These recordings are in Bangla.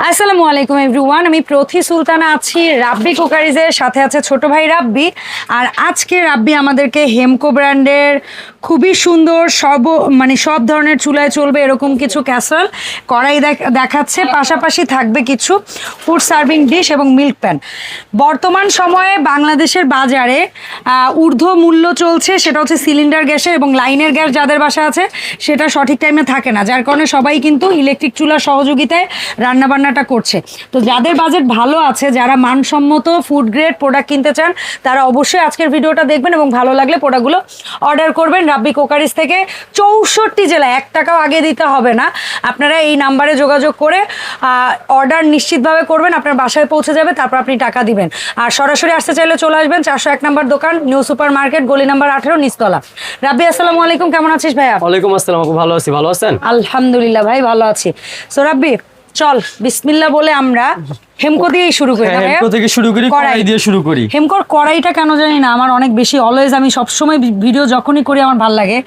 আসসালামু আলাইকুম এভরিওয়ান, আমি প্রথি সুলতানা আছি রাব্বি কুকারিজের সাথে আছে ছোট ভাই রাব্বি। আর আজকে রাব্বি আমাদেরকে হেমকো ব্র্যান্ডের খুবই সুন্দর সব ধরনের চুলায় চলবে এরকম কিছু ক্যাসারোল কড়াই দেখাচ্ছে, পাশাপাশি থাকবে কিছু ফুড সার্ভিং ডিশ এবং মিল্ক প্যান। বর্তমান সময়ে বাংলাদেশের বাজারে ঊর্ধ্ব মূল্য চলছে, সেটা হচ্ছে সিলিন্ডার গ্যাসের, এবং লাইনের গ্যাস যাদের বাসা আছে সেটা সঠিক টাইমে থাকে না, যার কারণে সবাই কিন্তু ইলেকট্রিক চুলার সহযোগিতায় রান্নাবান্নাটা করছে। তো যাদের বাজেট ভালো আছে, যারা মানসম্মত ফুড গ্রেড প্রোডাক্ট কিনতে চান, তারা অবশ্যই আজকের ভিডিওটা দেখবেন এবং ভালো লাগলে প্রোডাক্টগুলো অর্ডার করবেন রাব্বি কুকারিজ থেকে। 64 জেলা, 1 টাকাও আগে দিতে হবে না। আপনারা এই নাম্বারে যোগাযোগ করে অর্ডার নিশ্চিতভাবে করবেন, আপনার বাসায় পৌঁছে যাবে, তারপর আপনি টাকা দিবেন। আর সরাসরি আসতে চাইলে চলে আসবেন 401 নম্বর দোকান, নিউ সুপার মার্কেট, গলি নাম্বার 18, নিচতলা। রাব্বি আসসালামু আলাইকুম, কেমন আছিস ভাইয়া? ওয়ালাইকুম আসসালাম আপু, ভালো আছি। ভালো আছেন? আলহামদুলিল্লাহ ভাই, ভালো আছি। সো রাব্বি, চল বিসমিল্লাহ বলে আমরা হেমকো দিয়েই শুরু করি। হেমকো থেকে শুরু করি, কড়াই দিয়ে শুরু করি। হেমকোর কড়াইটা কেন জানি না আমার অনেক বেশি, অলওয়েজ আমি সবসময় ভিডিও যখনই করি আমার ভালো লাগে,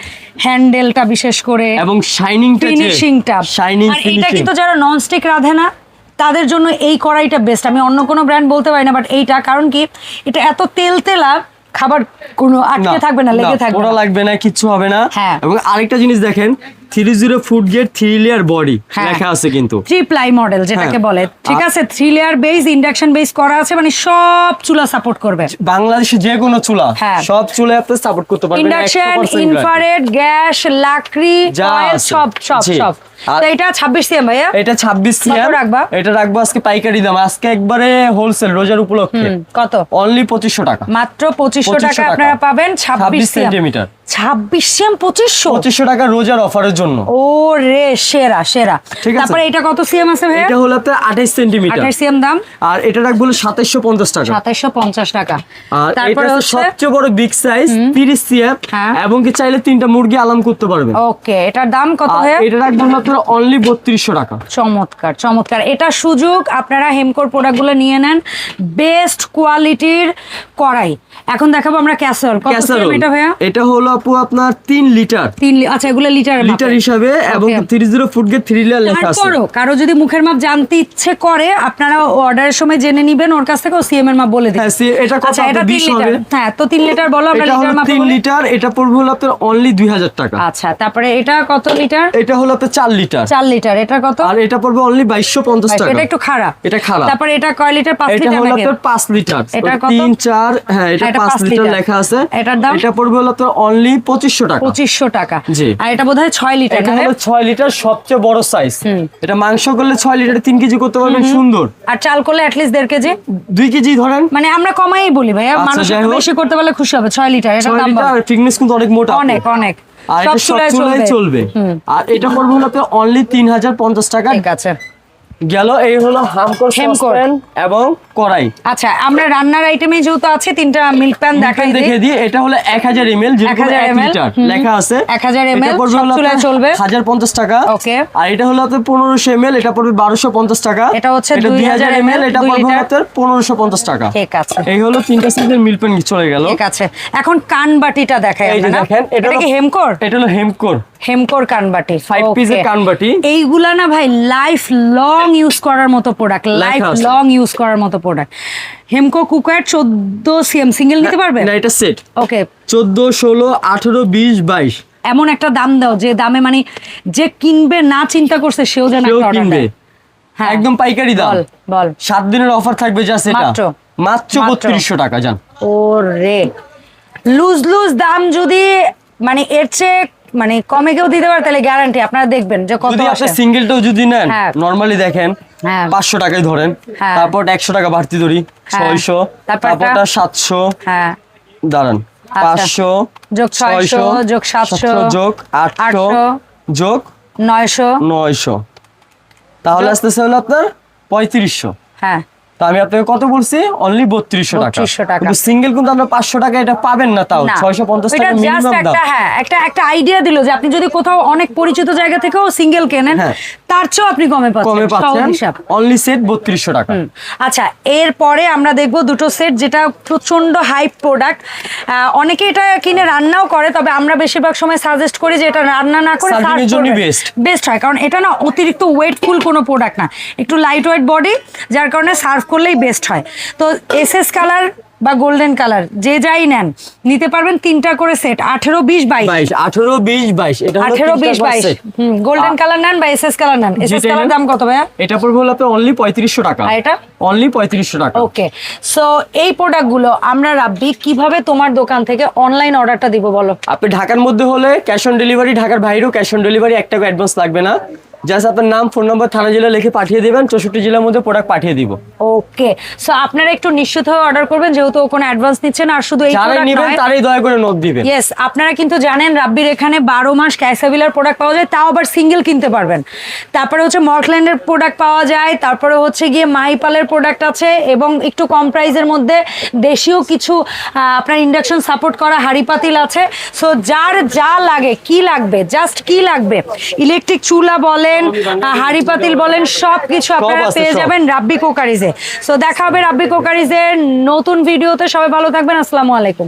হ্যান্ডেলটা বিশেষ করে এবং শাইনিংটা, ফিনিশিংটা। আর এটা কিন্তু যারা ননস্টিক রাঁধে না তাদের জন্য এই কড়াইটা বেস্ট। আমি অন্য কোনো ব্র্যান্ড বলতে পারি না, বাট এইটা, কারণ কি এটা এত তেলা, খাবার কোনো আটকে থাকবে না, লেগে থাকবে না, লাগবে না, কিচ্ছু হবে না। হ্যাঁ। এবং আরেকটা জিনিস দেখেন, 30 ফুড গেট 3 লেয়ার বডি লেখা আছে, কিন্তু 3 প্লাই মডেল যেটাকে বলে, ঠিক আছে। 3 লেয়ার বেস, ইন্ডাকশন বেস করা আছে, মানে সব চুলা সাপোর্ট করবে। বাংলাদেশে যে কোনো চুলা, সব চুলা আপনি সাপোর্ট করতে পারবেন। ইন্ডাকশন, ইনফ্রারেড, গ্যাস, লাকড়ি, অয়েল, সব। তো এটা 26 সিএম ভাইয়া, এটা 26 সিএম রাখবা। এটা রাখবো আজকে পাইকারি দাম, আজকে একবারে হোলসেল রোজার উপলক্ষে। কত? অনলি 2500 টাকা, মাত্র 2500 টাকা আপনারা পাবেন 26 সেন্টিমিটার। 26 সিএম 2500 টাকা রোজার অফারের জন্য। ও রে, সেরা। তারপরে এটা কত সিএম আছে ভাইয়া? এটা হলো আপনার 28 সেন্টিমিটার, 28 সিএম দাম। আর এটা রাখবো 2750 টাকা। 2750 টাকা। আর তারপরে এটা সবচেয়ে বড় বিগ সাইজ 30 সিএম, এবং কি চাইলে 3টা মুরগি আলাম করতে পারবেন। ওকে, এটার দাম কত ভাইয়া? এটা রাখবো আপনার অনলি 3200 টাকা। চমৎকার। এটা সুযোগ, আপনারা হেমকোর প্রোডাক্টগুলো নিয়ে নেন, বেস্ট কোয়ালিটির কড়াই। এখন দেখাবো আমরা ক্যাসারোল। কত সিএম এটা ভাইয়া? এটা হলো আপু আপনার 3 লিটার। আচ্ছা, এগুলো লিটার হিসাবে, এবং 30 ফুড গেট 3 লেয়ার লেখা আছে। কারো যদি মুখের মাপ জানতে ইচ্ছে করে, আপনারা অর্ডারের সময় জেনে নেবেন ওর কাছ থেকে, ও সিএম এর মাপ বলে দিবেন। হ্যাঁ, এটা কত? এটা 20 হবে। হ্যাঁ, তো 3 লিটার বলো, আমরা লিটার মাপ বলি। 3 লিটার, এটা পড়বে হলো আপনার অনলি 2000 টাকা। আচ্ছা, তারপরে এটা কত লিটার? এটা হলো আপনার 4 লিটার। এটা কত? আর এটা পড়বে অনলি 2250 টাকা। এটা একটু খারাপ। খারাপ। তারপরে এটা কয় লিটার? 5 লিটার। এটা হলো আপনার 5 লিটার। এটা কত? 3 4, হ্যাঁ, এটা 5 লিটার লেখা আছে। এটার দাম? এটা পড়বে হলো আপনার অনলি 2500 টাকা। 2500 টাকা। জি। আর এটা বোধহয় 6 লিটার। এটা হলো 6 লিটার, সবচেয়ে বড় সাইজ। এটা মাংস করলে 6 লিটারে 3 কেজি করতে পারবেন, সুন্দর। আর চাল করলে at least 1.5 কেজি, 2 কেজি ধরেন। মানে আমরা কমাই বলি ভাইয়া, মানুষ বেশি করতে পারলে খুশি হবে। 6 লিটার, এটা দাম বল। আর থিকনেস কিন্তু অনেক মোটা, অনেক। আর এটা সব চুলায় চলবে। আর এটা পড়বে হলো আপনার অনলি 3050 টাকা। ঠিক আছে, গেল। এই হলো হেমকোর সসপ্যান এবং কড়াই। আচ্ছা, আমরা রান্নার আইটেমে যেহেতু আছে, 3টা মিল্ক প্যান দেখে দিই। এটা হলো 1000 ml, যেটা 1 লিটার লেখা আছে। 1000 ml সব চুলায় চলবে, 1050 টাকা। ওকে। আর এটা হলো আপনার 1500 ml, এটা পড়বে 1250 টাকা। এটা হচ্ছে 2000 ml, এটা পড়বে আপনার 1550 টাকা। ঠিক আছে। এই হলো 3টা সাইজের মিল্ক প্যান চলে গেল। ঠিক আছে, এখন কানবাটিটা দেখাই আমরা। দেখেন, এটা কি হেমকোর? এটা হলো হেমকোর কানবাটি, 5 পিসের কানবাটি। এইগুলা না ভাই লাইফ লং ইউজ করার মতো product, Hamko cooker 14 CM single নিতে পারবে না, এটা সেট। ওকে, 14 16 18 20 22 এমন একটা দাম দাও যে দামে মানে যে কিনবে না চিন্তা করছে সেও যেন একটা অর্ডার দেয়। হ্যাঁ, একদম পাইকারি দাম। বল 7 দিনের অফার থাকবে, যা সেটা মাত্র 3200 টাকা। জান ওরে, লুজ দাম যদি মানে এর চেয়ে মানে কমে কেউ দিতে পারে, তাহলে গ্যারান্টি আপনারা দেখবেন যে কত আসে। সিঙ্গেলটাও যদি নেন, নরমালি দেখেন 500 টাকায় ধরেন, তারপর 100 টাকা বাড়তি ধরি, 600, তারপর 700, হ্যাঁ দাঁড়ান, 500 যোগ 600 যোগ 700 যোগ 800 যোগ 900, তাহলে আসতেছে হলো আপনার 3500। হ্যাঁ, তো আমি আপনাকে কত বলছি? অনলি 3200 টাকা। কিন্তু সিঙ্গেল কিন্তু আমরা 500 টাকা এটা পাবেন না, তাও 650 টাকা মিনিমাম দাম। একটা আইডিয়া দিল যে আপনি যদি কোথাও অনেক পরিচিত জায়গা থেকেও সিঙ্গেল কেনেন, তার চেয়েও আপনি কমে পাচ্ছেন অনলি সেট 3200 টাকা। আচ্ছা, এরপরে আমরা দেখব দুটো সেট যেটা প্রচন্ড হাইপ প্রোডাক্ট। অনেকে এটা কিনে রান্নাও করে, তবে আমরা বেশিরভাগ সময় সাজেস্ট করি যে এটা রান্না না করে বেস্ট হয়, কারণ এটা না অতিরিক্ত ওয়েটফুল কোনো প্রোডাক্ট না, একটু লাইট ওয়েট বডি, যার কারণে সার্ভ করলেই বেস্ট হয়। তো এসএস কালার বা গোল্ডেন কালার যে যাই নেন নিতে পারবেন, 3টা করে সেট, 18, 20, 22। 18, 20, 22, এটা হলো 18, 20, 22। গোল্ডেন কালার নেন বা এসএস কালার নেন। এসএস কালার দাম কত ভাইয়া? এটা পড়বে হলো আপনার অনলি 3500 টাকা। আর এটা অনলি 3500 টাকা। ওকে, সো এই প্রোডাক্টগুলো আমরা রাব্বি কিভাবে তোমার দোকান থেকে অনলাইন অর্ডারটা দিব বলো? আপনি ঢাকার মধ্যে হলে ক্যাশ অন ডেলিভারি, ঢাকার বাইরেও ক্যাশ অন ডেলিভারি, 1 টাকা অ্যাডভান্স লাগবে না। জাস্ট আপনার নাম, ফোন নম্বর, থানা, জেলা লিখে পাঠিয়ে দিবেন, 64 জেলার মধ্যে প্রোডাক্ট পাঠিয়ে দিব। ওকে, সো আপনারা একটু নিশ্চিত হয়ে অর্ডার করবেন, যেহেতু কোনো অ্যাডভান্স নিচ্ছে না। আর শুধু এই যারা নেবেন তারাই দয়া করে নোট দিবেন। ইয়েস, আপনারা কিন্তু জানেন রাব্বির এখানে 12 মাস ক্যাসাভিলার প্রোডাক্ট পাওয়া যায়, তাও আবার সিঙ্গেল কিনতে পারবেন। তারপরে হচ্ছে মর্কল্যান্ডের প্রোডাক্ট পাওয়া যায়, তারপরে হচ্ছে গিয়ে মাহিপালের প্রোডাক্ট আছে, এবং একটু কম প্রাইসের মধ্যে দেশীয় কিছু আপনার ইন্ডাকশন সাপোর্ট করা হাঁড়ি পাতিল আছে। সো যার যা লাগে, কি লাগবে, জাস্ট কি লাগবে, ইলেকট্রিক চুলা বলেন, হাঁড়ি পাতিল বলেন, সব কিছু আপনারা পেয়ে যাবেন রাব্বি কুকারিজে। সো দেখা হবে রাব্বি কুকারিজের নতুন ভিডিওতে। সবাই ভালো থাকবেন, আসসালামু আলাইকুম।